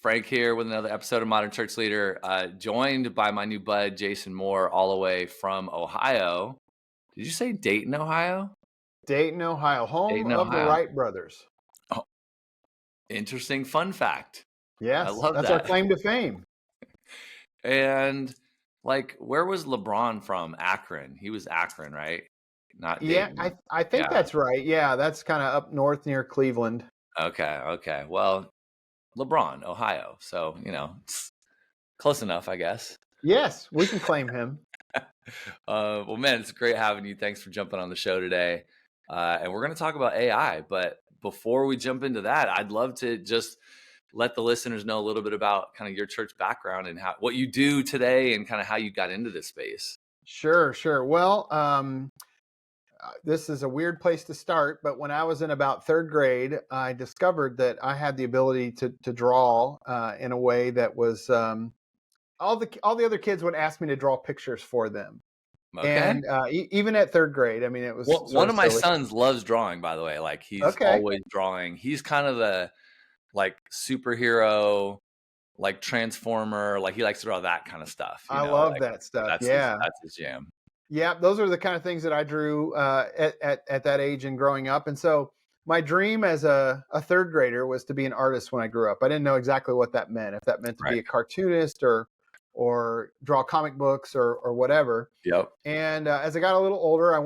Frank here with another episode of Modern Church Leader, joined by my new bud, Jason Moore, all the way from Ohio. Did you say Dayton, Ohio? Dayton, Ohio, home Dayton, of the Ohio. Wright brothers. Oh, interesting fun fact. I Yes, love that's our that. claim to fame. And where was LeBron from? Akron. He was Akron, right? Not Yeah, Dayton. I think Yeah. that's right. Yeah, that's kind of up north near Cleveland. Okay. Well, LeBron, Ohio. So, it's close enough, I guess. Yes, we can claim him. Well, man, it's great having you. Thanks for jumping on the show today. And we're going to talk about AI. But before we jump into that, I'd love to just let the listeners know a little bit about kind of your church background and what you do today and kind of how you got into this space. Sure. Well, this is a weird place to start, but when I was in about third grade, I discovered that I had the ability to draw in a way that was all the other kids would ask me to draw pictures for them. Okay. And even at third grade, I mean, it was Well, sort one of of my silly. sons loves drawing, by the way. Like he's Okay. always drawing. He's kind of the superhero, like transformer. Like he likes to draw that kind of stuff. I love that stuff. Yeah. That's his jam. Yeah. Those are the kind of things that I drew at that age and growing up. And so my dream as a third grader was to be an artist when I grew up. I didn't know exactly what that meant, if that meant to be Right. a cartoonist or draw comic books or whatever. Yep. And as I got a little older, I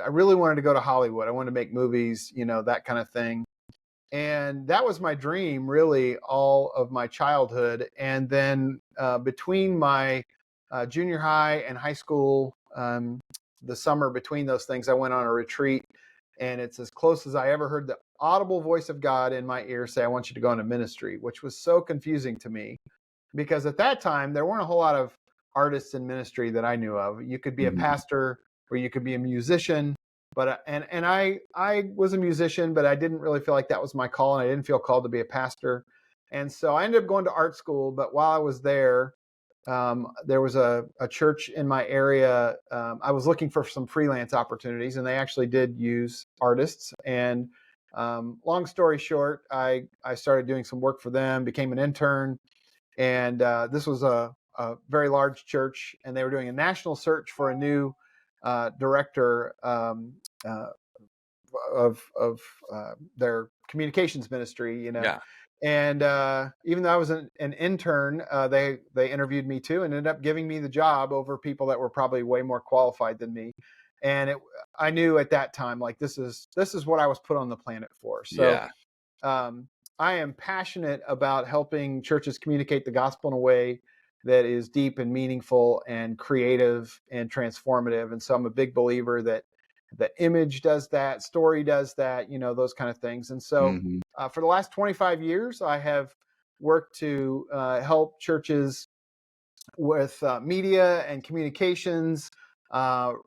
really wanted to go to Hollywood. I wanted to make movies, that kind of thing. And that was my dream, really, all of my childhood. And then between my junior high and high school, the summer between those things, I went on a retreat. And it's as close as I ever heard the audible voice of God in my ear say, "I want you to go into ministry," which was so confusing to me. Because at that time, there weren't a whole lot of artists in ministry that I knew of. You could be a pastor or you could be a musician. But and I was a musician, but I didn't really feel like that was my call, and I didn't feel called to be a pastor. And so I ended up going to art school. But while I was there, there was a church in my area. I was looking for some freelance opportunities, and they actually did use artists. And long story short, I started doing some work for them, became an intern, and this was a very large church, and they were doing a national search for a new director of their communications ministry, Yeah. And even though I was an intern, they interviewed me too, and ended up giving me the job over people that were probably way more qualified than me. And I knew at that time, like this is what I was put on the planet for. So I am passionate about helping churches communicate the gospel in a way that is deep and meaningful and creative and transformative. And so I'm a big believer that the image does that, story does that, those kind of things. And so for the last 25 years, I have worked to help churches with media and communications,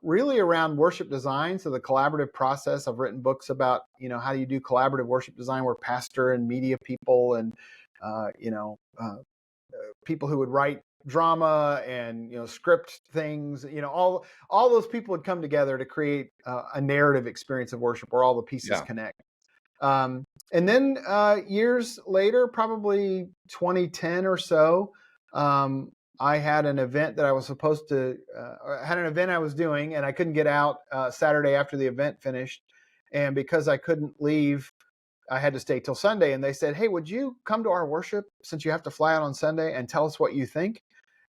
really around worship design. So the collaborative process, I've written books about, how do you do collaborative worship design where pastor and media people and, people who would write drama and, script things, all those people would come together to create a narrative experience of worship where all the pieces connect. And then years later, probably 2010 or so, I had an event that I was supposed to, had an event I was doing, and I couldn't get out Saturday after the event finished. And because I couldn't leave, I had to stay till Sunday. And they said, "Hey, would you come to our worship since you have to fly out on Sunday and tell us what you think?"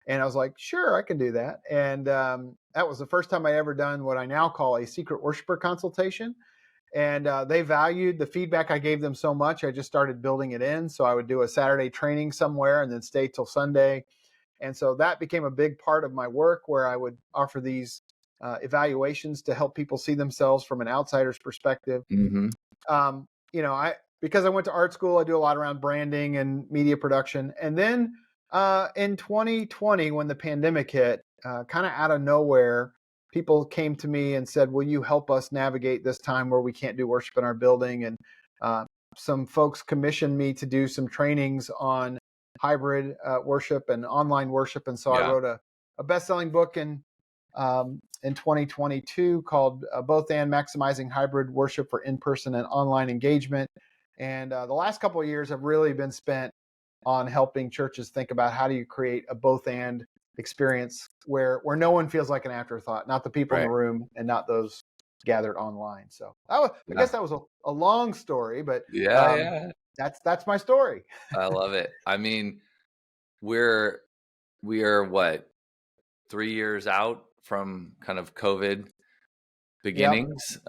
And I was like, "Sure, I can do that." And that was the first time I ever done what I now call a secret worshiper consultation. And they valued the feedback I gave them so much, I just started building it in. So I would do a Saturday training somewhere and then stay till Sunday. And so that became a big part of my work, where I would offer these evaluations to help people see themselves from an outsider's perspective. Because I went to art school, I do a lot around branding and media production. And then in 2020, when the pandemic hit, kind of out of nowhere, people came to me and said, "Will you help us navigate this time where we can't do worship in our building?" And some folks commissioned me to do some trainings on hybrid worship and online worship. And so I wrote a best-selling book in 2022 called Both and Maximizing Hybrid Worship for In-Person and Online Engagement. And the last couple of years have really been spent on helping churches think about how do you create a both and experience where no one feels like an afterthought, not the people in the Right. room and not those gathered online. So I Yeah. guess that was a long story, but Yeah, um, yeah. that's my story. I love it. I mean, we're we are what, 3 years out from kind of COVID Yep. beginnings.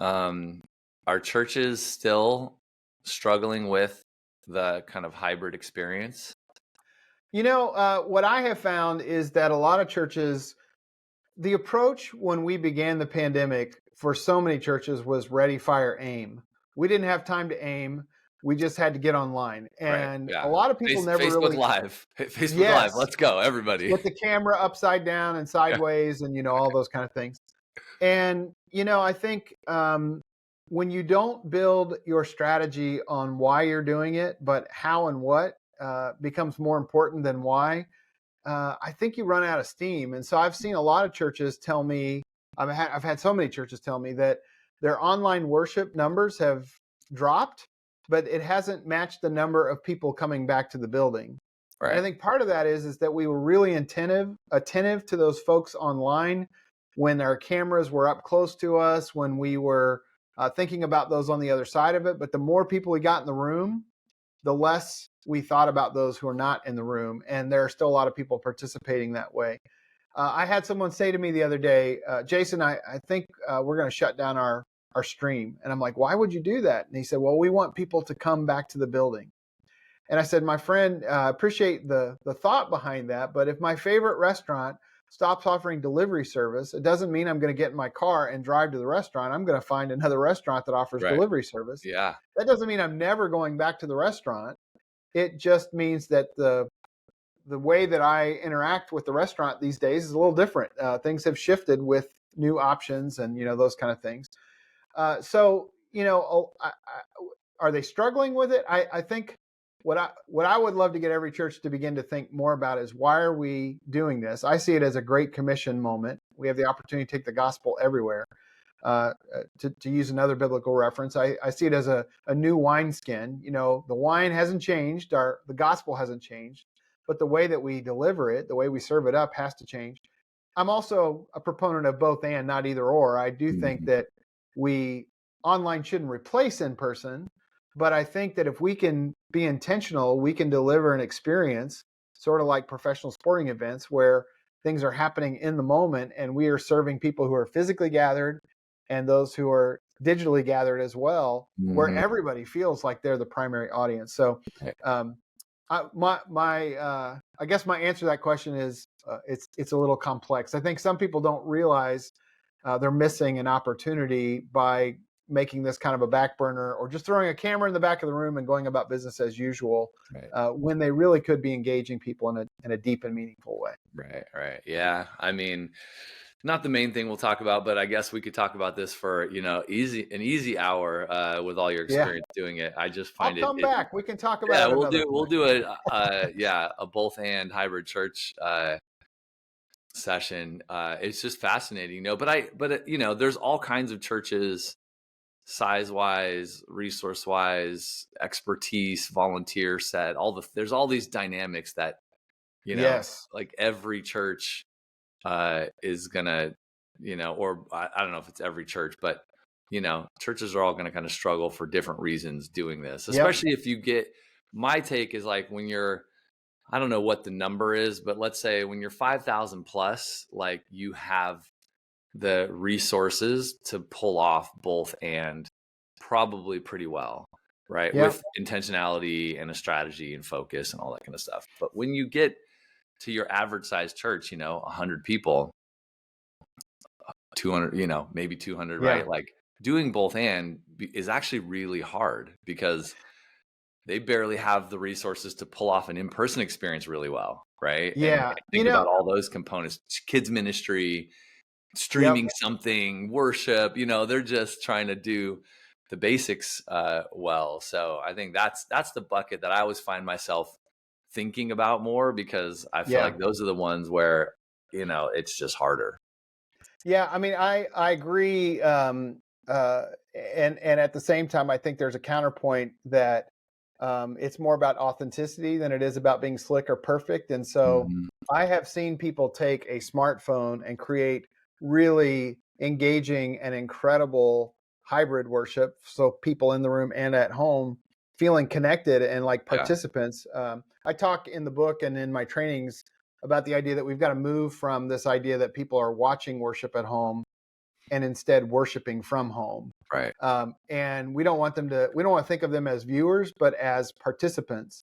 Are churches still struggling with the kind of hybrid experience? What I have found is that a lot of churches, the approach when we began the pandemic for so many churches was ready, fire, aim. We didn't have time to aim. We just had to get online. Right. And a Yeah. lot of people never Facebook really, Live. Facebook Live. yes, Let's go, everybody. with the camera upside down and Yeah. sideways and, all those kind of things. And, I think when you don't build your strategy on why you're doing it, but how and what becomes more important than why, I think you run out of steam. And so I've seen a lot of churches tell me, I've had so many churches tell me that their online worship numbers have dropped, but it hasn't matched the number of people coming back to the building. And I Right. think part of that is that we were really attentive to those folks online when our cameras were up close to us, when we were thinking about those on the other side of it. But the more people we got in the room, the less we thought about those who are not in the room. And there are still a lot of people participating that way. I had someone say to me the other day, Jason, I think we're going to shut down our stream. And I'm like, why would you do that? And he said, well, we want people to come back to the building. And I said, my friend, appreciate the thought behind that. But if my favorite restaurant stops offering delivery service, it doesn't mean I'm going to get in my car and drive to the restaurant. I'm going to find another restaurant that offers Right. delivery service. Yeah. That doesn't mean I'm never going back to the restaurant. It just means that the way that I interact with the restaurant these days is a little different. Things have shifted with new options and those kind of things. So are they struggling with it? I think what I would love to get every church to begin to think more about is why are we doing this? I see it as a great commission moment. We have the opportunity to take the gospel everywhere. To use another biblical reference, I see it as a new wineskin. The wine hasn't changed, the gospel hasn't changed, but the way that we deliver it, the way we serve it up has to change. I'm also a proponent of both and, not either or. I do think Mhm. that we online shouldn't replace in person, but I think that if we can be intentional, we can deliver an experience sort of like professional sporting events where things are happening in the moment and we are serving people who are physically gathered and those who are digitally gathered as well, where Mhm. everybody feels like they're the primary audience. So, Right. um, I guess my answer to that question is it's a little complex. I think some people don't realize they're missing an opportunity by making this kind of a back burner or just throwing a camera in the back of the room and going about business as usual Right. when they really could be engaging people in a deep and meaningful way. Right. Right. Yeah. I mean, not the main thing we'll talk about, but I guess we could talk about this for, an easy hour with all your Yeah, experience doing it. I just I'll find come it back. We can talk yeah, about it another we'll time. do a both and hybrid church session. It's just fascinating, there's all kinds of churches, size wise, resource wise, expertise, volunteer set, there's all these dynamics that, you know, Yes. like every church is gonna, or I don't know if it's every church, but churches are all gonna kind of struggle for different reasons doing this, Yep. especially if you get my take is like when you're I don't know what the number is, but let's say when you're 5,000 plus, like you have the resources to pull off both and probably pretty well, right? Yep. With intentionality and a strategy and focus and all that kind of stuff. But when you get to your average size church, 100 people, 200, maybe 200, Yeah. right? Like doing both and is actually really hard because they barely have the resources to pull off an in-person experience really well, right? And Yeah. think about all those components, kids ministry, Yep. streaming something, worship, they're just trying to do the basics well. So I think that's the bucket that I always find myself thinking about more because I feel Yeah. like those are the ones where, it's just harder. Yeah, I mean, I agree, uh, and at the same time, I think there's a counterpoint that It's more about authenticity than it is about being slick or perfect. And so Mhm. I have seen people take a smartphone and create really engaging and incredible hybrid worship. So people in the room and at home feeling connected and like Yeah. participants. I talk in the book and in my trainings about the idea that we've got to move from this idea that people are watching worship at home and instead worshiping from home. Right. And we don't want to think of them as viewers, but as participants.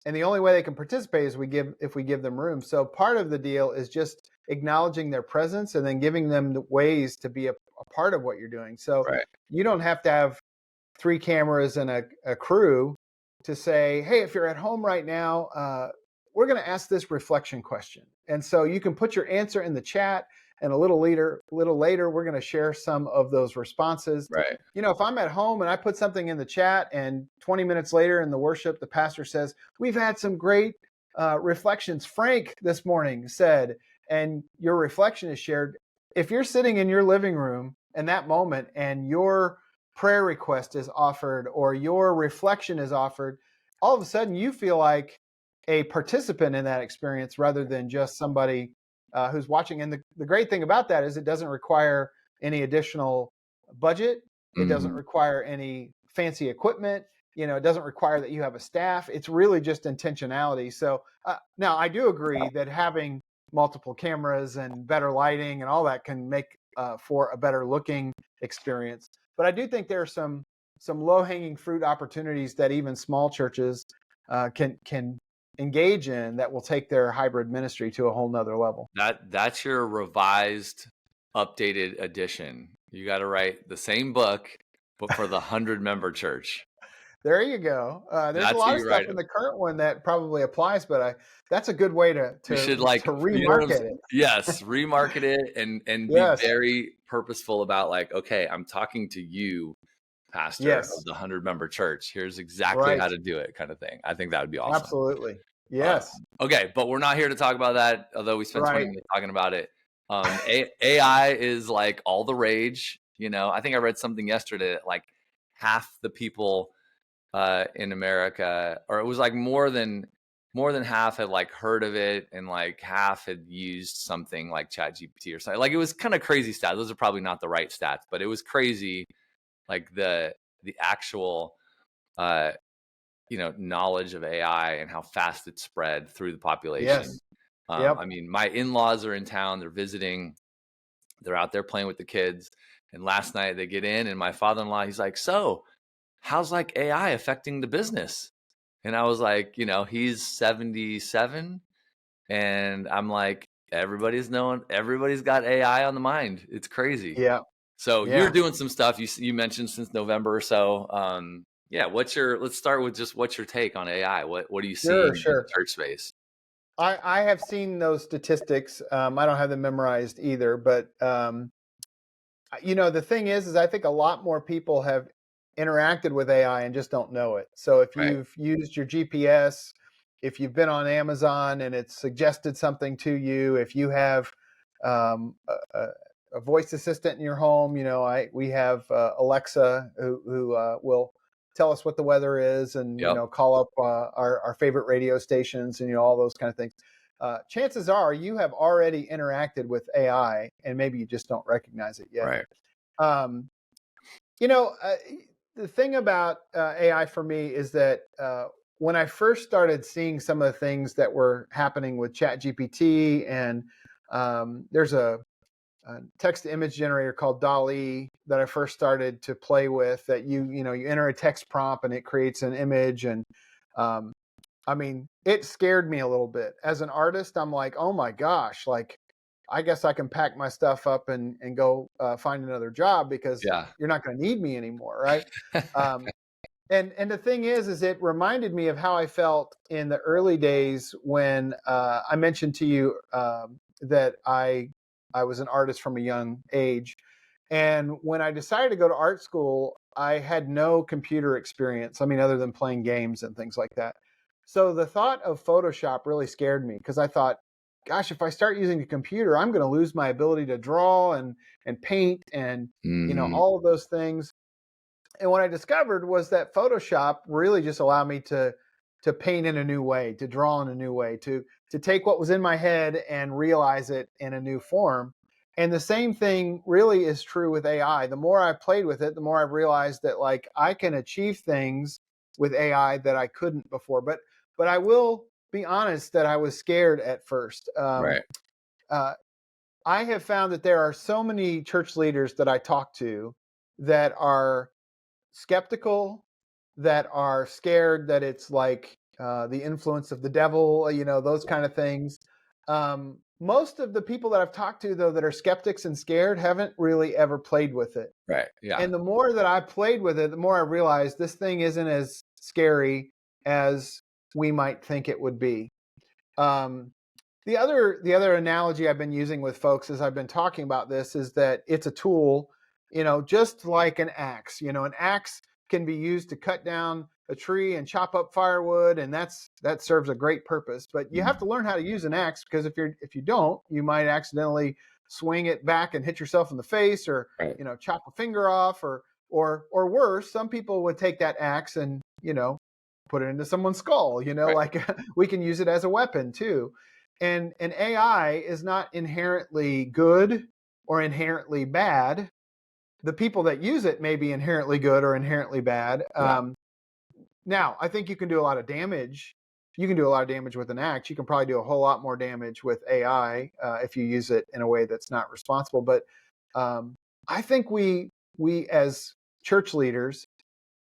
And the only way they can participate is if we give them room. So part of the deal is just acknowledging their presence and then giving them the ways to be a part of what you're doing. So Right. you don't have to have 3 cameras and a crew to say, hey, if you're at home right now, we're going to ask this reflection question. And so you can put your answer in the chat, and a little later, we're going to share some of those responses. Right. You know, if I'm at home and I put something in the chat, and 20 minutes later in the worship, the pastor says, we've had some great reflections. Frank this morning said, and your reflection is shared. If you're sitting in your living room in that moment and your prayer request is offered or your reflection is offered, all of a sudden you feel like a participant in that experience rather than just somebody who's watching. And the great thing about that is it doesn't require any additional budget. It doesn't Mhm. require any fancy equipment. You know, it doesn't require that you have a staff. It's really just intentionality. So now I do agree that having multiple cameras and better lighting and all that can make for a better looking experience. But I do think there are some low hanging fruit opportunities that even small churches can engage in that will take their hybrid ministry to a whole nother level. That's your revised, updated edition. You got to write the same book, but for the 100-member church. There you go. There's a That's who lot of you stuff write in it. the current one that probably applies, but that's a good way to You should you know what I'm remarket saying? it. Yes, remarket it and be Yes, very purposeful about like, okay, I'm talking to you, pastor of yes, the 100-member church. Here's exactly how right, to do it, kind of thing. I think that would be awesome. absolutely, yes, Okay, but we're not here to talk about that, although we spent 20 right, minutes talking about it. AI is like all the rage. You know, I think I read something yesterday that like half the people in America, or it was like more than half had like heard of it, and like half had used something like ChatGPT or something. Like it was kind of crazy stats. Those are probably not the right stats, but it was crazy. Like the actual uh, knowledge of AI and how fast it spread through the population. yes, yep, I mean, my in-laws are in town. They're visiting. They're out there playing with the kids. And last night they get in, and my father-in-law, he's like, "So, how's like AI affecting the business?" And I was like, he's 77, and I'm like, everybody's got AI on the mind. It's crazy. yeah, So you're yeah, doing some stuff you mentioned since November or so. Yeah, let's start with just what's your take on AI? What are you sure, seeing in the sure. church space? I have seen those statistics. I don't have them memorized either, but you know, the thing is I think a lot more people have interacted with AI and just don't know it. So if Right. you've used your GPS, if you've been on Amazon and it's suggested something to you, if you have um, a voice assistant in your home, you know, we have Alexa who will tell us what the weather is and, you Yep. know, call up our favorite radio stations and, you know, all those kind of things. Chances are you have already interacted with AI and maybe you just don't recognize it yet. Right. Um, you know, the thing about AI for me is that when I first started seeing some of the things that were happening with ChatGPT, and there's a text to image generator called DALL-E that I first started to play with. That you enter a text prompt and it creates an image, and um, I mean, it scared me a little bit. As an artist, I'm like, oh my gosh, like I guess I can pack my stuff up and go find another job because Yeah. you're not going to need me anymore, right? Um, and the thing is it reminded me of how I felt in the early days when I mentioned to you that I was an artist from a young age, and when I decided to go to art school, I had no computer experience. I mean, other than playing games and things like that. So the thought of Photoshop really scared me because I thought, gosh, if I start using a computer, I'm going to lose my ability to draw and paint and Hmm. all of those things. And what I discovered was that Photoshop really just allowed me to paint in a new way, to draw in a new way, to take what was in my head and realize it in a new form. And the same thing really is true with AI. The more I played with it, the more I've realized that like I can achieve things with AI that I couldn't before. But I will be honest that I was scared at first. Right. Uh, I have found that there are so many church leaders that I talk to that are skeptical, that are scared that it's like the influence of the devil, those kind of things. Most of the people that I've talked to, though, that are skeptics and scared haven't really ever played with it. Right. Yeah. And the more that I played with it, the more I realized this thing isn't as scary as we might think it would be. Um, the other analogy I've been using with folks as I've been talking about this is that it's a tool, just like an axe. An axe can be used to cut down a tree and chop up firewood, and that serves a great purpose. But you have Mhm. to learn how to use an axe, because if you don't, you might accidentally swing it back and hit yourself in the face, or Right. chop a finger off, or worse, some people would take that axe and put it into someone's skull. Right. Like we can use it as a weapon too. And AI is not inherently good or inherently bad. The people that use it may be inherently good or inherently bad. Yeah. Now, I think you can do a lot of damage. You can do a lot of damage with an axe. You can probably do a whole lot more damage with AI if you use it in a way that's not responsible. But um, I think we as church leaders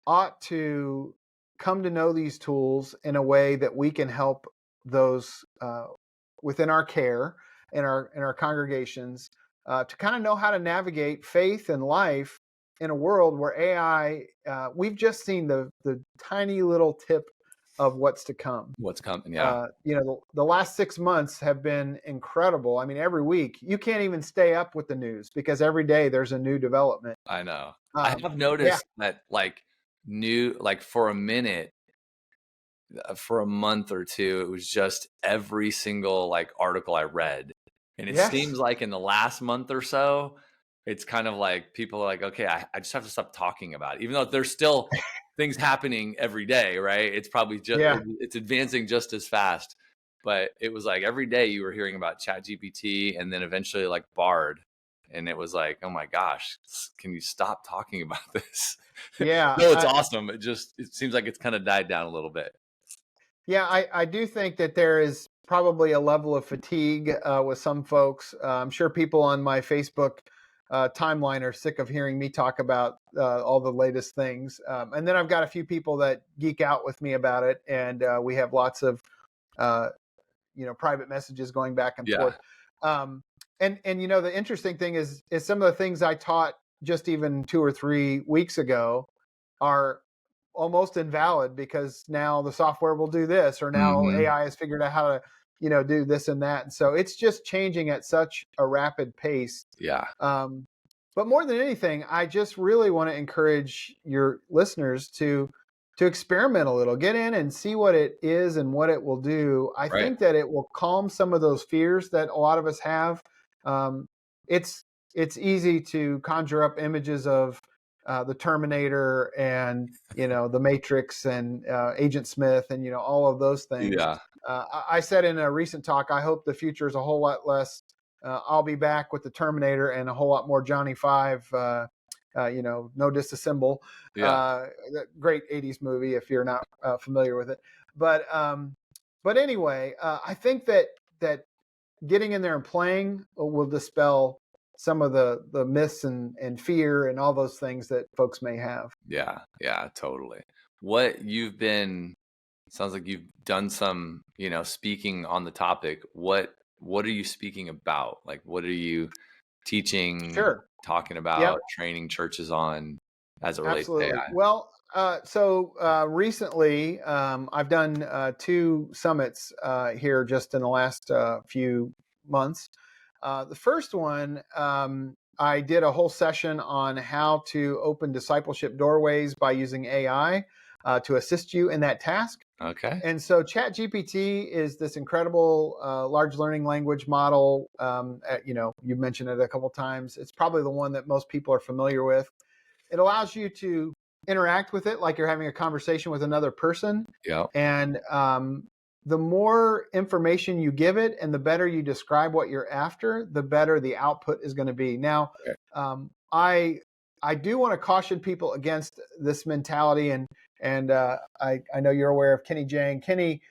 ought to come to know these tools in a way that we can help those within our care in our congregations to kind of know how to navigate faith and life in a world where AI. We've just seen the tiny little tip of what's to come. What's coming? Yeah. The last 6 months have been incredible. I mean, every week you can't even stay up with the news because every day there's a new development. I know. I Um, have yeah, noticed that like for a minute, for a month or two, it was just every single like article I read. And it yes, seems like in the last month or so, it's kind of like people are like, okay, I just have to stop talking about it. Even though there's still things happening every day, right? It's probably just yeah. it's advancing just as fast. But it was like every day you were hearing about Chat GPT and then eventually like Bard. And it was like, oh my gosh, can you stop talking about this? Yeah, No, it's awesome. It seems like it's kind of died down a little bit. yeah, I do think that there is probably a level of fatigue with some folks. I'm sure people on my Facebook timeline are sick of hearing me talk about all the latest things. And then I've got a few people that geek out with me about it, and we have lots of uh, private messages going back and Yeah. forth. Um, and the interesting thing is some of the things I taught just even 2 or 3 weeks ago are almost invalid because now the software will do this, or now Mhm. AI has figured out how to do this and that. And so it's just changing at such a rapid pace. Yeah. um, but more than anything, I just really want to encourage your listeners to experiment a little, get in and see what it is and what it will do. I Right. think that it will calm some of those fears that a lot of us have. Um, it's it's easy to conjure up images of the Terminator and the Matrix and Agent Smith and all of those things. Yeah. I said in a recent talk, I hope the future is a whole lot less. I'll be back with the Terminator and a whole lot more Johnny Five. No disassemble. Yeah. Great '80s movie if you're not familiar with it. But anyway, I think that getting in there and playing will dispel some of the myths and fear and all those things that folks may have. Yeah. Yeah. Totally. What you've been sounds like you've done some, speaking on the topic. What are you speaking about? Like what are you teaching, Sure. talking Yep. about, training churches on as it relates to Absolutely. AI? Well, recently I've done two summits here just in the last few months. The first one, I did a whole session on how to open discipleship doorways by using AI to assist you in that task. Okay. And so ChatGPT is this incredible large learning language model. You mentioned it a couple times. It's probably the one that most people are familiar with. It allows you to interact with it like you're having a conversation with another person. Yeah. And the more information you give it and the better you describe what you're after, the better the output is going to be. Now, Okay. I do want to caution people against this mentality, and I know you're aware of Kenny Jang. Kenny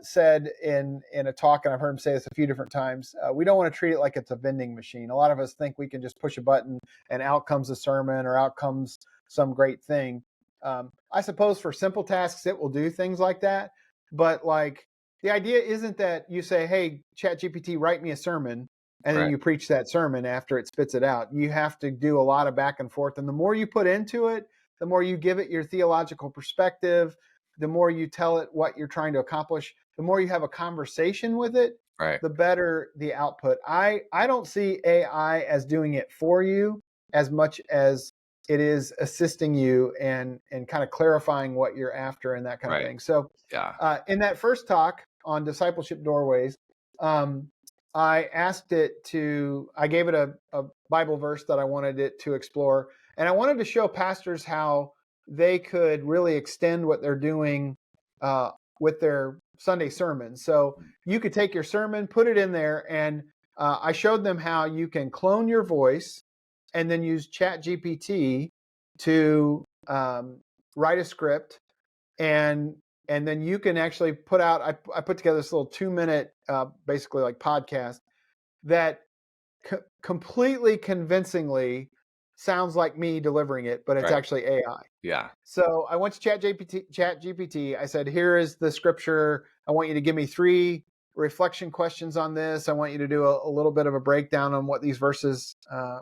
said in a talk, and I've heard him say this a few different times, we don't want to treat it like it's a vending machine. A lot of us think we can just push a button and out comes a sermon or out comes some great thing. I suppose for simple tasks, it will do things like that. But like the idea isn't that you say, hey, ChatGPT, write me a sermon, and then Right. you preach that sermon after it spits it out. You have to do a lot of back and forth. And the more you put into it, the more you give it your theological perspective, the more you tell it what you're trying to accomplish, the more you have a conversation with it, Right. the better the output. I don't see AI as doing it for you as much as it is assisting you and kind of clarifying what you're after and that kind of Right. thing. So Yeah. in that first talk on discipleship doorways, I asked it to, I gave it a Bible verse that I wanted it to explore. And I wanted to show pastors how they could really extend what they're doing with their Sunday sermons. So you could take your sermon, put it in there, and I showed them how you can clone your voice and then use ChatGPT to write a script, and then you can actually put out. I put together this little 2-minute, basically like podcast that completely convincingly sounds like me delivering it, but it's Right. actually AI. Yeah. So I went to ChatGPT. I said, here is the scripture. I want you to give me 3 reflection questions on this. I want you to do a little bit of a breakdown on what these verses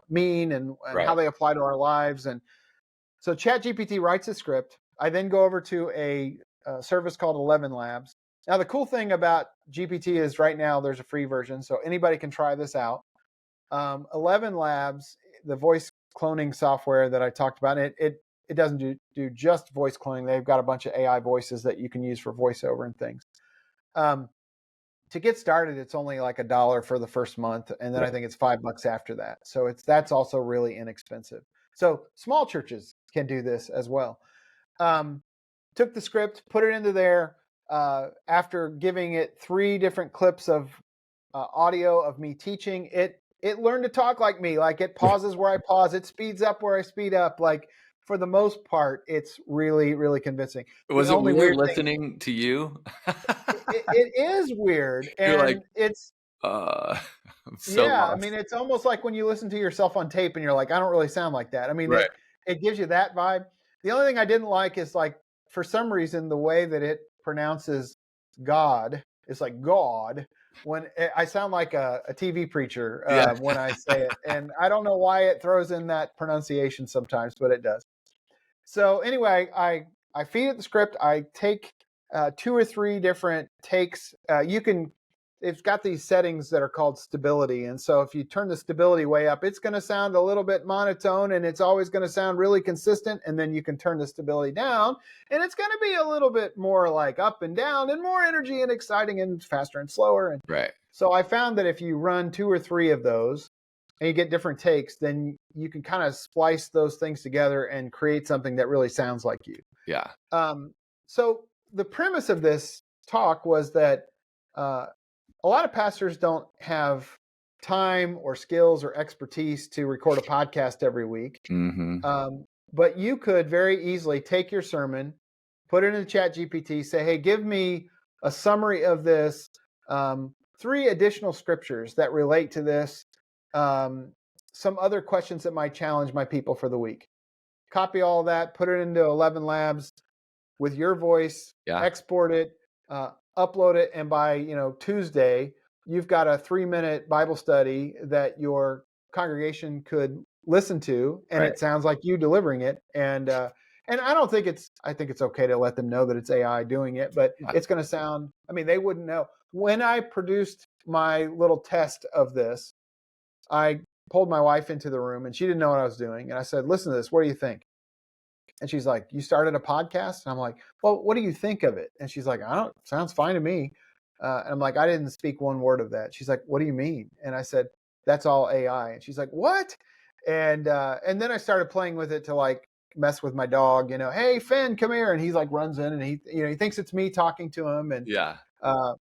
mean and how Right. they apply to our lives. And so ChatGPT writes a script. I then go over to a service called 11 Labs. Now, the cool thing about GPT is right now there's a free version, so anybody can try this out. 11 Labs, the voice cloning software that I talked about, it doesn't do just voice cloning. They've got a bunch of AI voices that you can use for voiceover and things. To get started, it's only like $1 for the first month, and then I Right. think it's $5 after that. So that's also really inexpensive. So small churches can do this as well. Took the script, put it into there. After giving it 3 different clips of audio of me teaching, it learned to talk like me. Like it pauses where I pause, it speeds up where I speed up. Like for the most part, it's really, really convincing. The Was it only weird weird thing, listening to you? it is weird, You're like, and it's uh, I'm so yeah. I mean, lost. it's almost like when you listen to yourself on tape, and you're like, I don't really sound like that. I mean, Right. it gives you that vibe. The only thing I didn't like is like for some reason the way that it pronounces God is like God. When I sound like a TV preacher Yeah. when I say it, and I don't know why it throws in that pronunciation sometimes, but it does. So anyway, I feed it the script. I take 2 or 3 different takes. You can. It's got these settings that are called stability, and so if you turn the stability way up, it's going to sound a little bit monotone, and it's always going to sound really consistent. And then you can turn the stability down, and it's going to be a little bit more like up and down, and more energy and exciting, and faster and slower. And Right. so I found that if you run 2 or 3 of those, and you get different takes, then you can kind of splice those things together and create something that really sounds like you. Yeah. So the premise of this talk was that a lot of pastors don't have time or skills or expertise to record a podcast every week. Mm-hmm. But you could very easily take your sermon, put it in the chat GPT, say, hey, give me a summary of this, 3 additional scriptures that relate to this, some other questions that might challenge my people for the week. Copy all of that, put it into 11 Labs with your voice, Yeah. export it, upload it, and by Tuesday, you've got a 3-minute Bible study that your congregation could listen to, and Right. it sounds like you delivering it. And I don't think I think it's okay to let them know that it's AI doing it, but Yeah. it's going to sound. I mean, they wouldn't know. When I produced my little test of this, I pulled my wife into the room, and she didn't know what I was doing, and I said, "Listen to this. What do you think?" And she's like, "You started a podcast?" And I'm like, "Well, what do you think of it?" And she's like, "I don't. Sounds fine to me." And I'm like, "I didn't speak one word of that." She's like, "What do you mean?" And I said, "That's all AI." And she's like, "What?" And then I started playing with it to like mess with my dog, hey, Finn, come here. And he's like runs in and he thinks it's me talking to him. And Yeah.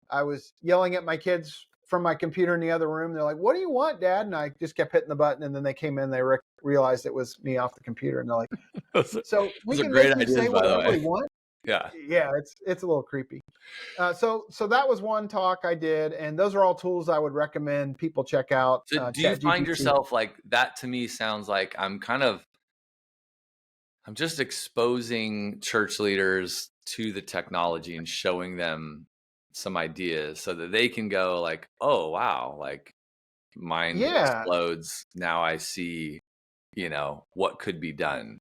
I was yelling at my kids from my computer in the other room. They're like, what do you want, Dad? And I just kept hitting the button. And then they came in, they realized it was me off the computer. And they're like, so we Those are can great make you say ideas, by the whatever we way. want. Yeah. Yeah, it's a little creepy. So that was one talk I did, and those are all tools I would recommend people check out. So do you Chat find GPT. yourself like that? To me sounds like I'm just exposing church leaders to the technology and showing them some ideas so that they can go like, oh wow, like mind Yeah. explodes. Now I see, what could be done.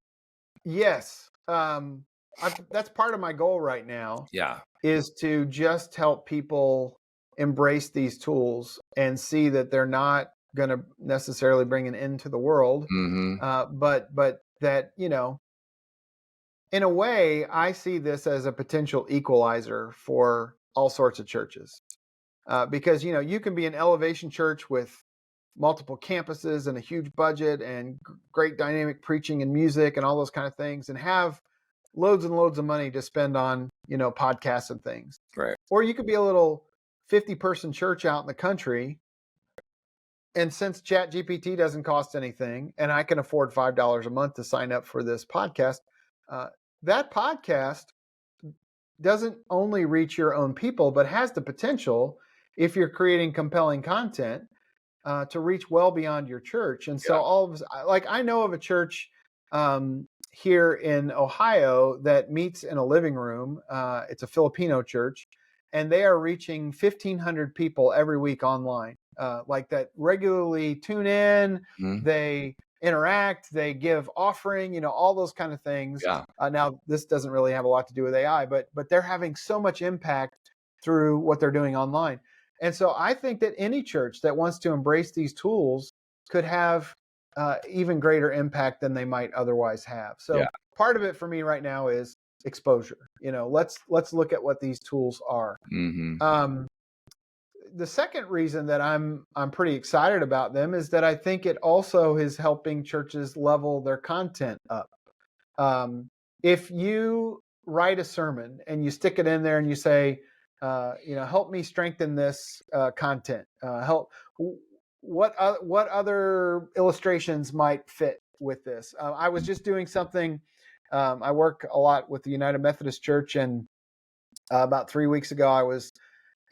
Yes. That's part of my goal right now Yeah. is to just help people embrace these tools and see that they're not going to necessarily bring an end to the world, Mm-hmm. but that in a way, I see this as a potential equalizer for all sorts of churches. Because you can be an elevation church with multiple campuses and a huge budget and great dynamic preaching and music and all those kind of things, and have loads and loads of money to spend on podcasts and things. Right. Or you could be a little 50-person church out in the country, and since Chat GPT doesn't cost anything, and I can afford $5 a month to sign up for this podcast, that podcast doesn't only reach your own people, but has the potential, if you're creating compelling content, to reach well beyond your church. And so I know of a church here in Ohio that meets in a living room. It's a Filipino church, and they are reaching 1,500 people every week online, like that regularly tune in. Mm-hmm. They interact, they give offering, all those kind of things. Yeah. Now, this doesn't really have a lot to do with AI, but they're having so much impact through what they're doing online. And so I think that any church that wants to embrace these tools could have even greater impact than they might otherwise have. So part of it for me right now is exposure. Let's look at what these tools are. Mm-hmm. The second reason that I'm pretty excited about them is that I think it also is helping churches level their content up. If you write a sermon and you stick it in there and you say, help me strengthen this content. What other illustrations might fit with this? I was just doing something. I work a lot with the United Methodist Church, and about 3 weeks ago, I was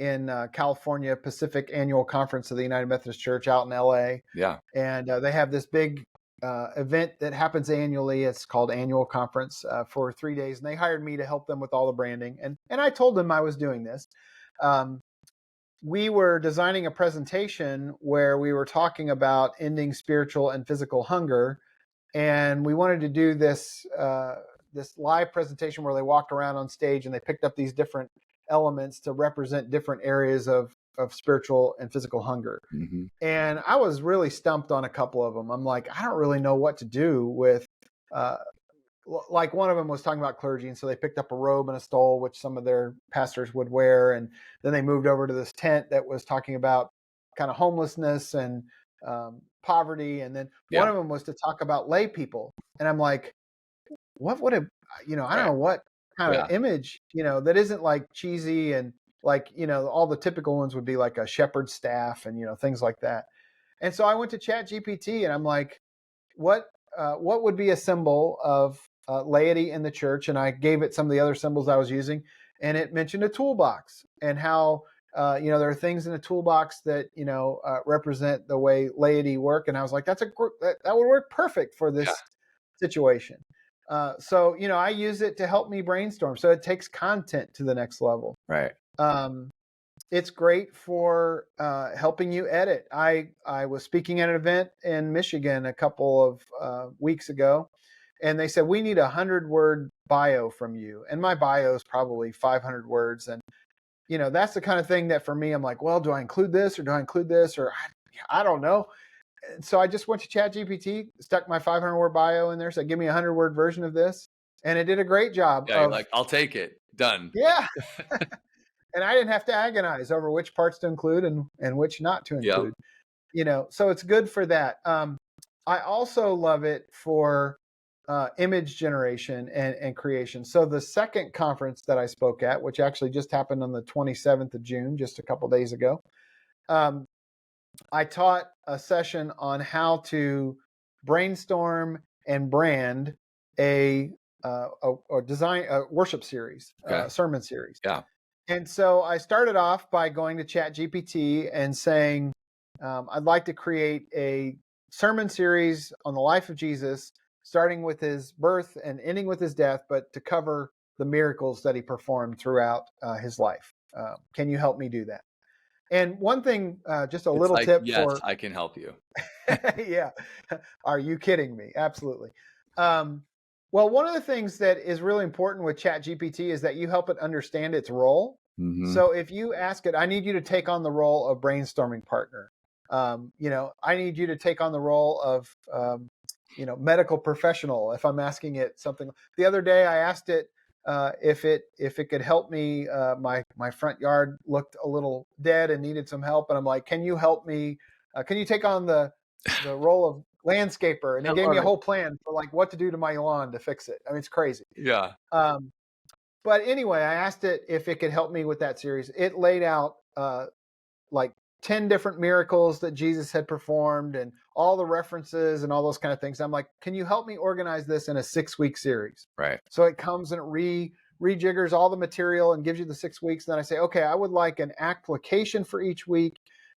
in California Pacific Annual Conference of the United Methodist Church out in LA. Yeah. And they have this big event that happens annually. It's called Annual Conference for 3 days. And they hired me to help them with all the branding. And I told them I was doing this. We were designing a presentation where we were talking about ending spiritual and physical hunger. And we wanted to do this live presentation where they walked around on stage and they picked up these different elements to represent different areas of spiritual and physical hunger. Mm-hmm. And I was really stumped on a couple of them. I'm like, I don't really know what to do with, like one of them was talking about clergy. And so they picked up a robe and a stole, which some of their pastors would wear. And then they moved over to this tent that was talking about kind of homelessness and poverty. And then one of them was to talk about lay people. And I'm like, what would a, I don't know what kind of image, that isn't like cheesy and like, all the typical ones would be like a shepherd's staff and, things like that. And so I went to Chat GPT and I'm like, what would be a symbol of laity in the church? And I gave it some of the other symbols I was using, and it mentioned a toolbox and how, there are things in a toolbox that, represent the way laity work. And I was like, that would work perfect for this situation. So, I use it to help me brainstorm. So it takes content to the next level. Right. It's great for helping you edit. I was speaking at an event in Michigan a couple of weeks ago, and they said, we need 100-word bio from you. And my bio is probably 500 words. And, that's the kind of thing that for me, I'm like, well, do I include this or do I include this? Or I don't know. So I just went to ChatGPT, stuck my 500-word bio in there, said, give me a 100-word version of this. And it did a great job. Yeah, you're like, I'll take it. Done. Yeah. And I didn't have to agonize over which parts to include and which not to include. So it's good for that. I also love it for image generation and creation. So the second conference that I spoke at, which actually just happened on the 27th of June, just a couple days ago, um, I taught a session on how to brainstorm and brand a design a worship series, Okay. sermon series. Yeah. And so I started off by going to ChatGPT and saying, I'd like to create a sermon series on the life of Jesus, starting with his birth and ending with his death, but to cover the miracles that he performed throughout his life. Can you help me do that? And one thing, just a It's little like, tip yes, for, I can help you. yeah, are you kidding me? Absolutely. Um, well, one of the things that is really important with ChatGPT is that you help it understand its role. Mm-hmm. So if you ask it, I need you to take on the role of brainstorming partner. I need you to take on the role of, medical professional. If I'm asking it something, the other day I asked it if it could help me. My front yard looked a little dead and needed some help, and I'm like, can you help me? Can you take on the role of landscaper? And I it gave me love a it. whole plan for like what to do to my lawn to fix it. I mean, it's crazy. Yeah. Um, but anyway, I asked it if it could help me with that series. It laid out like 10 different miracles that Jesus had performed and all the references and all those kind of things. I'm like, can you help me organize this in a 6-week series? Right. So it comes and it rejiggers all the material and gives you the 6 weeks. Then I say, okay, I would like an application for each week,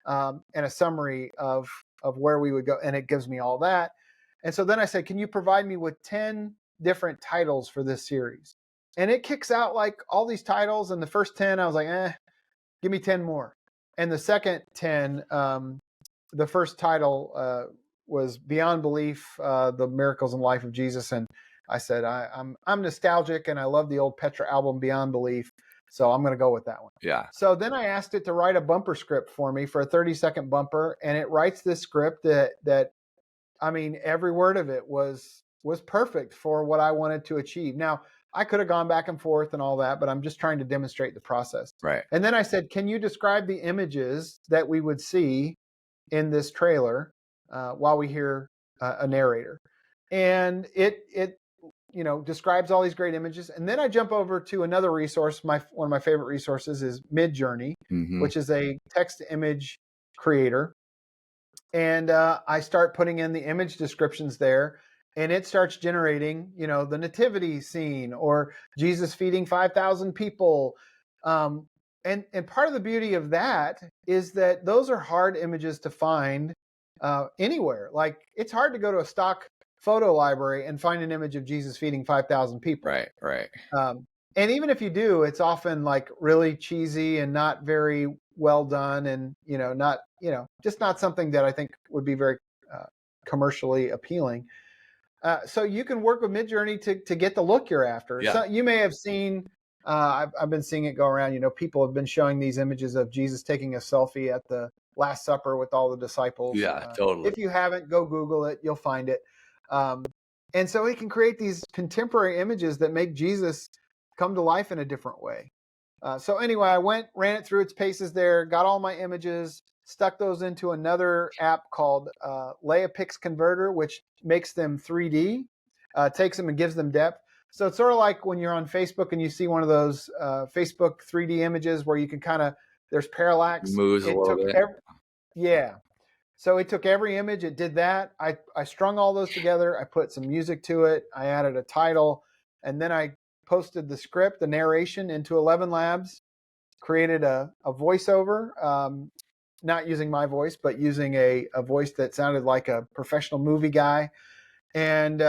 and a summary of where we would go. And it gives me all that. And so then I said, can you provide me with 10 different titles for this series? And it kicks out like all these titles. And the first 10, I was like, give me 10 more. And the second 10, the first title was Beyond Belief, The Miracles and Life of Jesus. And I said, I'm nostalgic and I love the old Petra album, Beyond Belief. So I'm going to go with that one. Yeah. So then I asked it to write a bumper script for me for a 30-second bumper. And it writes this script that I mean, every word of it was perfect for what I wanted to achieve. Now, I could have gone back and forth and all that, but I'm just trying to demonstrate the process. Right. And then I said, "Can you describe the images that we would see in this trailer while we hear a narrator?" And it describes all these great images. And then I jump over to another resource. One of my favorite resources is Midjourney, Mm-hmm. which is a text to image creator. And I start putting in the image descriptions there, and it starts generating, the nativity scene or Jesus feeding 5,000 people. And part of the beauty of that is that those are hard images to find anywhere. Like it's hard to go to a stock photo library and find an image of Jesus feeding 5,000 people. Right. Right. And even if you do, it's often like really cheesy and not very well done, and not just not something that I think would be very commercially appealing. So you can work with Midjourney to get the look you're after. Yeah. So you may have seen. I've been seeing it go around. People have been showing these images of Jesus taking a selfie at the Last Supper with all the disciples. Yeah. Totally. If you haven't, go Google it. You'll find it. And so he can create these contemporary images that make Jesus come to life in a different way. So anyway, I ran it through its paces there, got all my images, stuck those into another app called Leapix Converter, which makes them 3D, takes them and gives them depth. So it's sort of like when you're on Facebook and you see one of those Facebook 3D images where you can there's parallax. Moves a little bit. Yeah. So it took every image, it did that. I strung all those together. I put some music to it. I added a title, and then I posted the script, the narration into 11 Labs, created a voiceover, not using my voice, but using a voice that sounded like a professional movie guy. And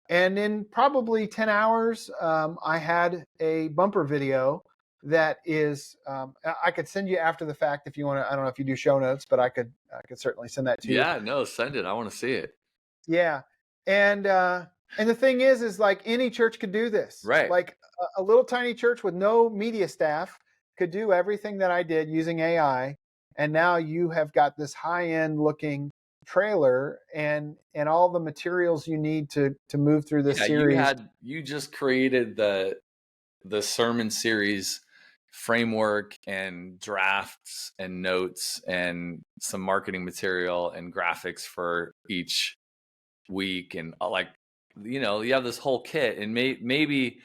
in probably 10 hours, I had a bumper video that is, I could send you after the fact if you want to. I don't know if you do show notes, but I could certainly send that to you. Yeah. No, send it. I want to see it. Yeah. And the thing is like any church could do this. Right. Like a little tiny church with no media staff could do everything that I did using AI. And now you have got this high-end looking trailer and all the materials you need to move through this series. You just created the sermon series framework and drafts and notes and some marketing material and graphics for each week, and like you have this whole kit, and maybe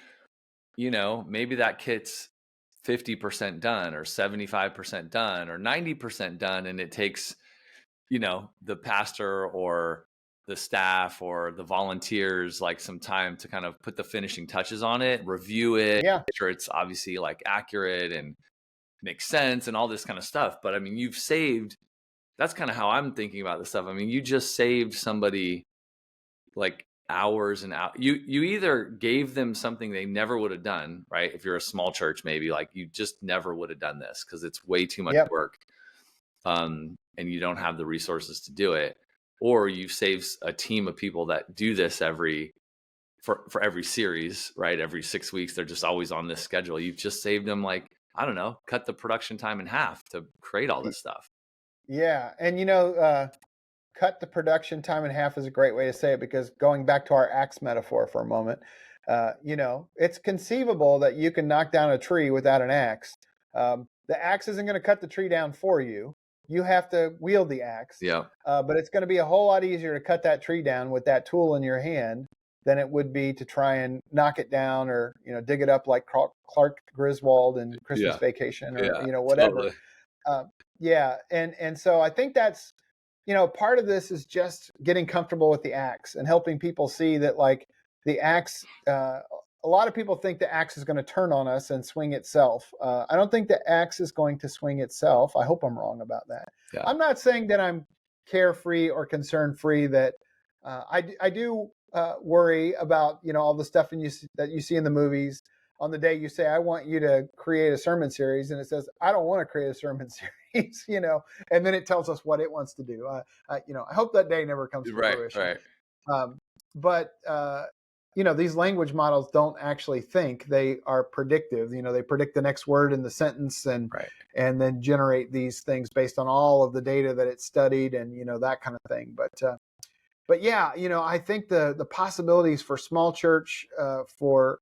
maybe that kit's 50% done or 75% done or 90% done, and it takes the pastor or the staff or the volunteers like some time to kind of put the finishing touches on it, review it, Yeah. make sure it's obviously like accurate and makes sense and all this kind of stuff. But I mean, that's kind of how I'm thinking about this stuff. I mean, you just saved somebody like hours and hours. You either gave them something they never would have done, right? If you're a small church, maybe like you just never would have done this because it's way too much Yep. work, and you don't have the resources to do it, or you save a team of people that do this for every series, right? Every 6 weeks, they're just always on this schedule. You've just saved them, like, I don't know, cut the production time in half to create all this stuff. Yeah. And, cut the production time in half is a great way to say it, because going back to our axe metaphor for a moment, it's conceivable that you can knock down a tree without an axe. The axe isn't going to cut the tree down for you. You have to wield the axe. Yeah. But it's going to be a whole lot easier to cut that tree down with that tool in your hand than it would be to try and knock it down, or dig it up like Clark Griswold in Christmas Yeah. Vacation, or Yeah. whatever. Totally. Yeah, and so I think that's part of this is just getting comfortable with the axe and helping people see that, like, the axe. A lot of people think the axe is going to turn on us and swing itself. I don't think the axe is going to swing itself. I hope I'm wrong about that. Yeah. I'm not saying that I'm carefree or concern free. That I do worry about all the stuff that you see in the movies. On the day you say, I want you to create a sermon series, and it says, I don't want to create a sermon series, and then it tells us what it wants to do. I hope that day never comes to fruition. Right. But these language models don't actually think; they are predictive. They predict the next word in the sentence, and then generate these things based on all of the data that it's studied, and that kind of thing. But yeah, I think the possibilities for small church, for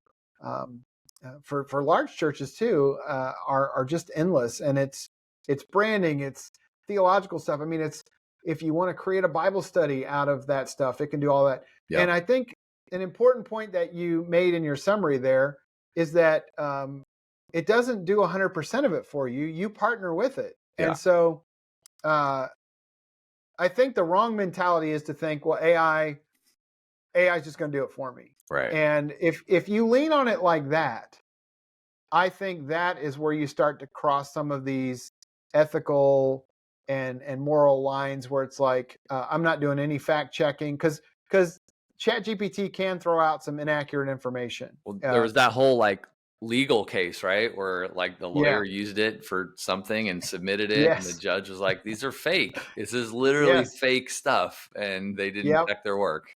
large churches too, are just endless. And it's branding, it's theological stuff. I mean, it's, if you want to create a Bible study out of that stuff, it can do all that. Yeah. And I think an important point that you made in your summary there is that it doesn't do 100% of it for you. You partner with it. Yeah. And so I think the wrong mentality is to think, well, AI is just going to do it for me. Right. And if you lean on it like that, I think that is where you start to cross some of these ethical and moral lines, where it's like, I'm not doing any fact checking, because ChatGPT can throw out some inaccurate information. Well, there was that whole like legal case, right, where like the lawyer used it for something and submitted it, and the judge was like, these are fake. This is literally fake stuff, and they didn't check their work.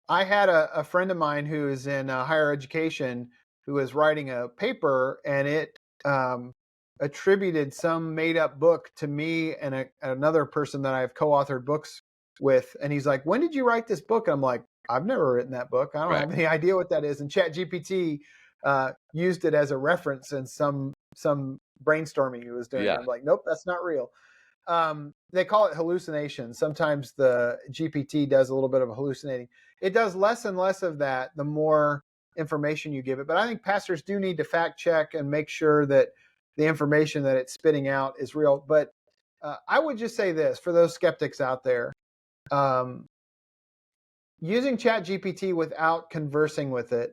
I had a friend of mine who is in higher education, who was writing a paper, and it attributed some made up book to me and another person that I've co-authored books with. And he's like, when did you write this book? I'm like, I've never written that book. I don't have any idea what that is. And ChatGPT used it as a reference in some brainstorming he was doing. Yeah. I'm like, nope, that's not real. They call it hallucination. Sometimes the GPT does a little bit of hallucinating. It does less and less of that the more information you give it. But I think pastors do need to fact check and make sure that the information that it's spitting out is real. But I would just say this for those skeptics out there: using ChatGPT without conversing with it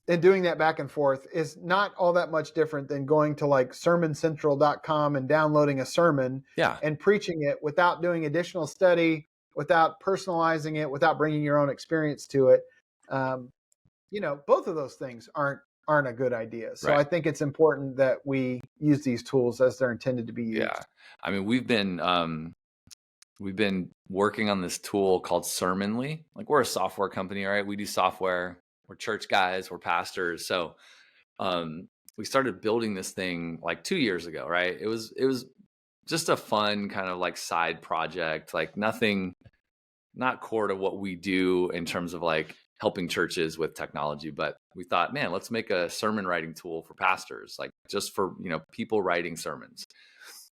and doing that back and forth is not all that much different than going to like sermoncentral.com and downloading a sermon and preaching it without doing additional study, without personalizing it, without bringing your own experience to it. Both of those things aren't a good idea. So I think it's important that we use these tools as they're intended to be used. Yeah. I mean, we've been working on this tool called Sermonly. Like, we're a software company, right? We do software. We're church guys, we're pastors. So we started building this thing like 2 years ago, right? It was just a fun kind of like side project, like nothing, not core to what we do in terms of like helping churches with technology. But we thought, man, let's make a sermon writing tool for pastors, like just for, people writing sermons.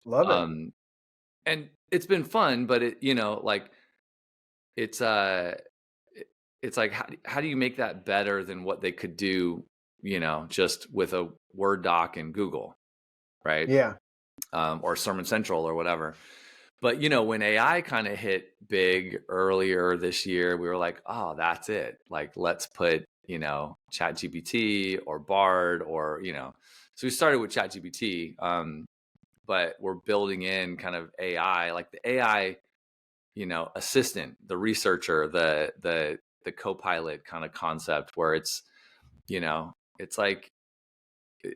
Love it. And it's been fun, but it's it's like, how do you make that better than what they could do, just with a Word doc in Google, right? Yeah. Or Sermon Central or whatever. But when AI kind of hit big earlier this year, we were like, oh, that's it. Like, let's put, ChatGPT or Bard or, so we started with ChatGPT, but we're building in kind of AI, like the AI, assistant, the researcher, the co-pilot kind of concept where it's like,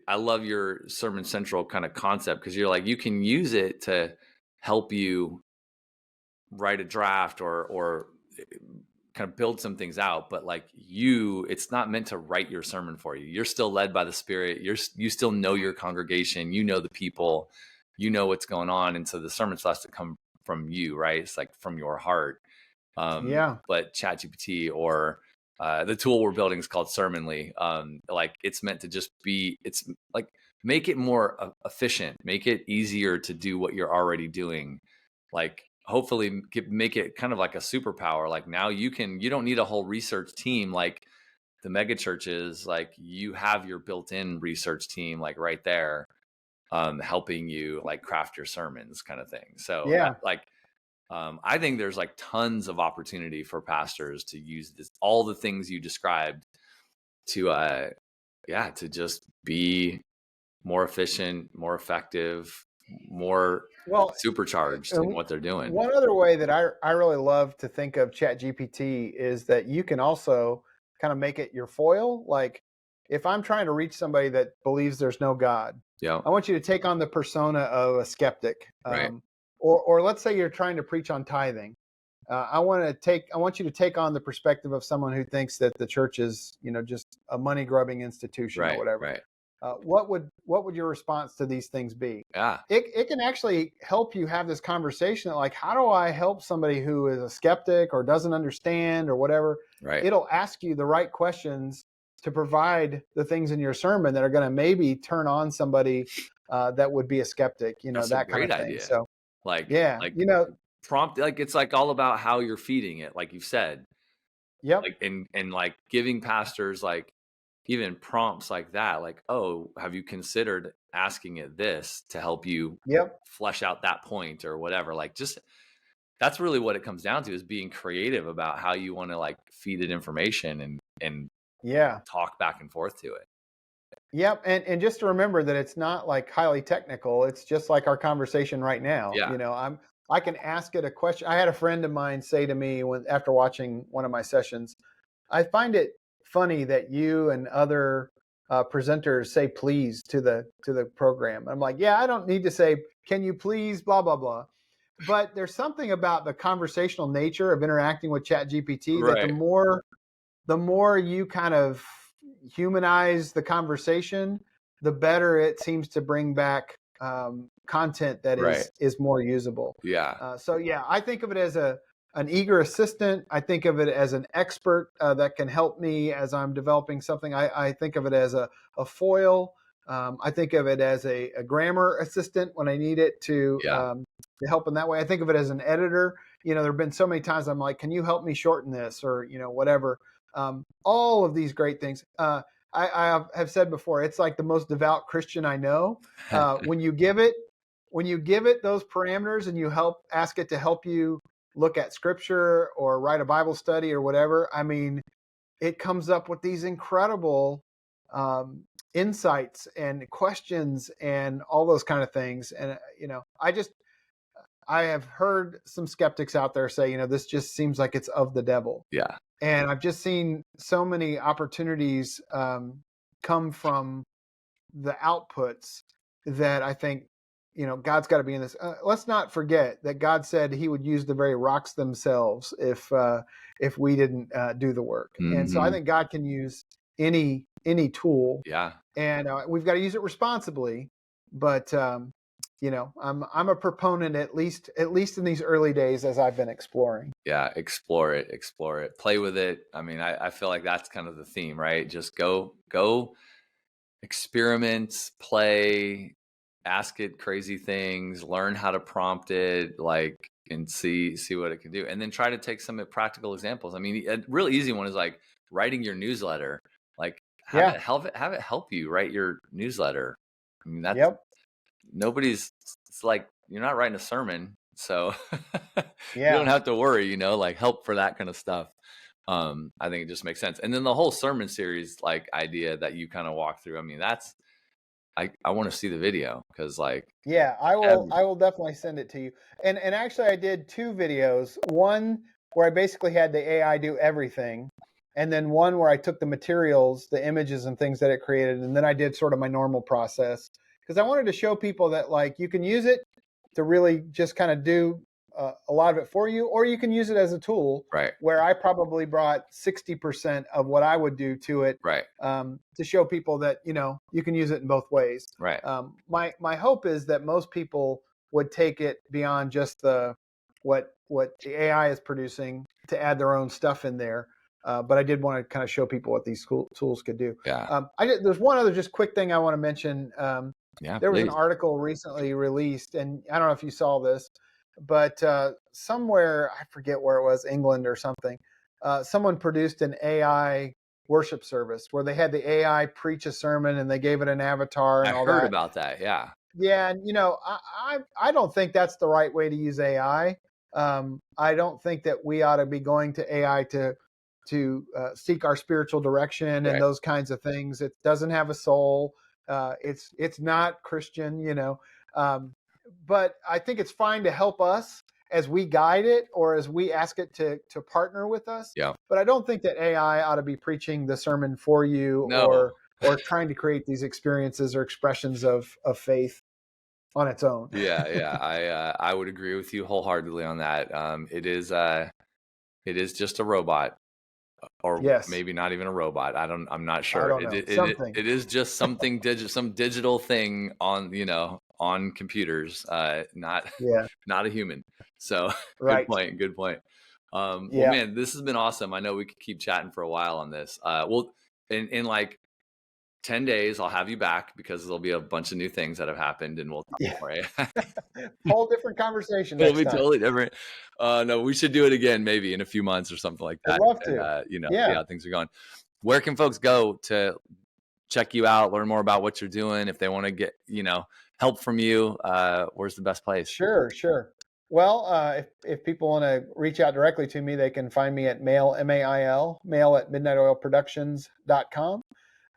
I love your Sermon Central kind of concept because you're like, you can use it to help you write a draft or kind of build some things out, but like it's not meant to write your sermon for you. You're still led by the Spirit. You still know your congregation, the people, what's going on. And so the sermon still has to come from you, right? It's like from your heart. Yeah. But ChatGPT or the tool we're building is called Sermonly. Like it's meant to just it's like make it more efficient, make it easier to do what you're already doing. Like hopefully make it kind of like a superpower. Like now you don't need a whole research team like the mega churches. Like you have your built-in research team like right there, helping you like craft your sermons kind of thing. So Yeah. that like I think there's like tons of opportunity for pastors to use all the things you described to, to just be more efficient, more effective, more Well, supercharged in what they're doing. one other way that I really love to think of ChatGPT is that you can also kind of make it your foil. Like if I'm trying to reach somebody that believes there's no God, Yeah. I want you to take on the persona of a skeptic. Right. Or let's say you're trying to preach on tithing. I want you to take on the perspective of someone who thinks that the church is, just a money grubbing institution or Right. whatever. Right. What would your response to these things be? Yeah. It can actually help you have this conversation that like, how do I help somebody who is a skeptic or doesn't understand or whatever? Right. It'll ask you the right questions to provide the things in your sermon that are going to maybe turn on somebody that would be a skeptic, That's a that kind great of thing. idea. So Like, yeah, like prompt, like it's like all about how you're feeding it. Like you've said, yep, like, and like giving pastors like even prompts like that, like, oh, have you considered asking it this to help you yep, flesh out that point or whatever? Like just that's really what it comes down to, is being creative about how you want to like feed it information and yeah. talk back and forth to it. Yep, and just to remember that it's not like highly technical. It's just like our conversation right now. Yeah. I can ask it a question. I had a friend of mine say to me after watching one of my sessions, I find it funny that you and other presenters say please to the program. I'm like, yeah, I don't need to say can you please blah blah blah. But there's something about the conversational nature of interacting with ChatGPT that the Right. more you kind of humanize the conversation, the better it seems to bring back content that Right. is more usable. Yeah. So yeah, I think of it as an eager assistant. I think of it as an expert that can help me as I'm developing something. I think of it as a foil. I think of it as a grammar assistant when I need it Yeah. to help in that way. I think of it as an editor. There have been so many times I'm like, can you help me shorten this or whatever. All of these great things. I have said before, it's like the most devout Christian I know. When you give it those parameters and you ask it to help you look at scripture or write a Bible study or whatever, I mean, it comes up with these incredible insights and questions and all those kind of things. And I have heard some skeptics out there say, this just seems like it's of the devil. Yeah. And I've just seen so many opportunities come from the outputs that I think, God's got to be in this. Let's not forget that God said He would use the very rocks themselves if we didn't do the work. And so I Hmm. think God can use any tool, Yeah. and we've got to use it responsibly. But I'm a proponent at least in these early days as I've been exploring. Yeah. Explore it, play with it. I mean, I feel like that's kind of the theme, right? Just go experiment, play, ask it crazy things, learn how to prompt it, like, can see what it can do, and then try to take some practical examples. I mean, a real easy one is like writing your newsletter. Like have Yeah. it help you write your newsletter. I mean, that's Yep. it's like you're not writing a sermon, so you don't Yeah. have to worry, like help for that kind of stuff. I think it just makes sense. And then the whole sermon series like idea that you kind of walk through, I mean, that's I want to see the video because like Yeah, I will. every, I will definitely send it to you. And actually, I did two videos. One where I basically had the AI do everything, and then one where I took the materials, the images and things that it created, and then I did sort of my normal process because I wanted to show people that like you can use it to really just kind of do a lot of it for you, or you can use it as a tool. right, Where I probably brought 60% of what I would do to it right, to show people that you can use it in both ways. right, My hope is that most people would take it beyond just what the AI is producing to add their own stuff in there. But I did want to kind of show people what these tools could do. yeah, There's one other just quick thing I want to mention. yeah, There was an please. article recently released, and I don't know if you saw this, but somewhere, I forget where it was, England or something, someone produced an AI worship service where they had the AI preach a sermon and they gave it an avatar I and all heard that. about that. Yeah, Yeah, and I don't think that's the right way to use AI. I don't think that we ought to be going to AI to seek our spiritual direction and right. those kinds of things. It doesn't have a soul. It's not Christian, but I think it's fine to help us as we guide it or as we ask it to partner with us. Yeah, But I don't think that AI ought to be preaching the sermon for you no, or trying to create these experiences or expressions of faith on its own. yeah. I would agree with you wholeheartedly on that. It is just a robot, or Yes, maybe not even a robot. I'm not I sure. don't know. Something. It is just something some digital thing on on computers, not Yeah, not a human. So good right. point. Good point. Well, Yeah. man, this has been awesome. I know we could keep chatting for a while on this. Well, in like 10 days, I'll have you back because there'll be a bunch of new things that have happened, and we'll talk Yeah. more. Whole different conversation It'll next be time. totally different. No, we should do it again maybe in a few months or something like I'd that, love and to. see Yeah. how things are going. Where can folks go to check you out, learn more about what you're doing? If they want to get help from you, where's the best place? Sure, sure. Well, if people want to reach out directly to me, they can find me at mail, M-A-I-L, mail at midnightoilproductions.com.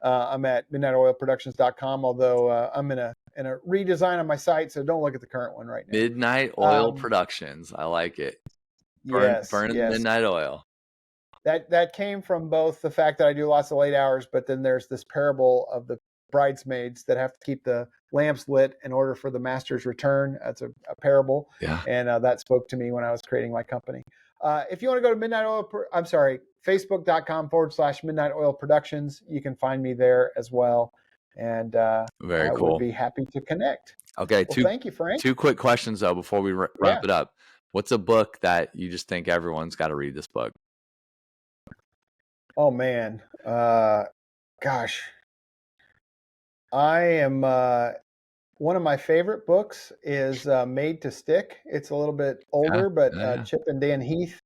I'm at midnightoilproductions.com, although I'm in a redesign on my site, so don't look at the current one right now. Midnight Oil Um, Productions. I like it. yes, Burning the yes. midnight oil. That came from both the fact that I do lots of late hours, but then there's this parable of the bridesmaids that have to keep the lamps lit in order for the master's return. That's a parable, Yeah. and that spoke to me when I was creating my company. If you want to go to Facebook.com/Midnight Oil Productions, you can find me there as well, and Very I would cool. be happy to connect. Okay, Well, thank you, Frank. two quick questions though before we wrap Yeah. it up. What's a book that you just think everyone's got to read this book? Oh man, gosh, I am. One of my favorite books is Made to Stick. It's a little bit Yeah, older, but yeah. Chip and Dan Heath.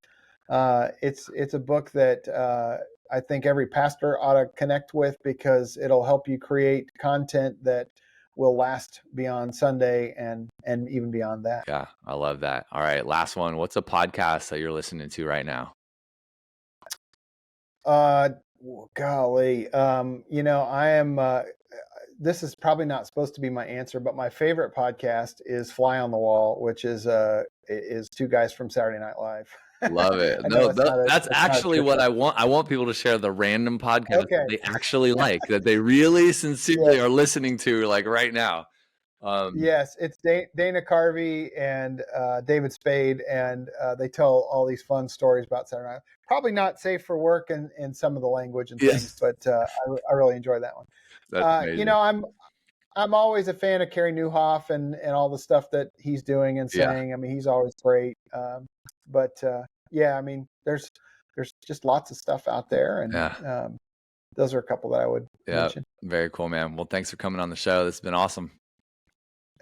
It's a book that I think every pastor ought to connect with because it'll help you create content that will last beyond Sunday and even beyond that. Yeah, I love that. All right, last one. What's a podcast that you're listening to right now? Golly, I am. This is probably not supposed to be my answer, but my favorite podcast is Fly on the Wall, which is two guys from Saturday Night Live. Love it. I know No, it's not a that's it's not a actually trip what up. I want. I want people to share the random podcast Okay. that they actually like, that they really sincerely Yes. are listening to, like right now. Yes, it's Dana Carvey and David Spade, and they tell all these fun stories about Saturday Night. Probably not safe for work and some of the language and things, Yes, but I really enjoy that one. that's amazing. I'm always a fan of Kerry Newhoff and all the stuff that he's doing and Yeah, saying. I mean, he's always great. But yeah, I mean, there's just lots of stuff out there, and yeah, those are a couple that I would yeah. mention. Very cool, man. Well, thanks for coming on the show. This has been awesome.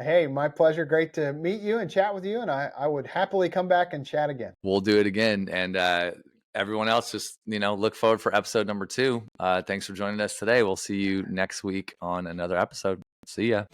Hey, my pleasure. Great to meet you and chat with you. And I would happily come back and chat again. We'll do it again. And everyone else, just, look forward for episode number 2. Thanks for joining us today. We'll see you next week on another episode. See ya.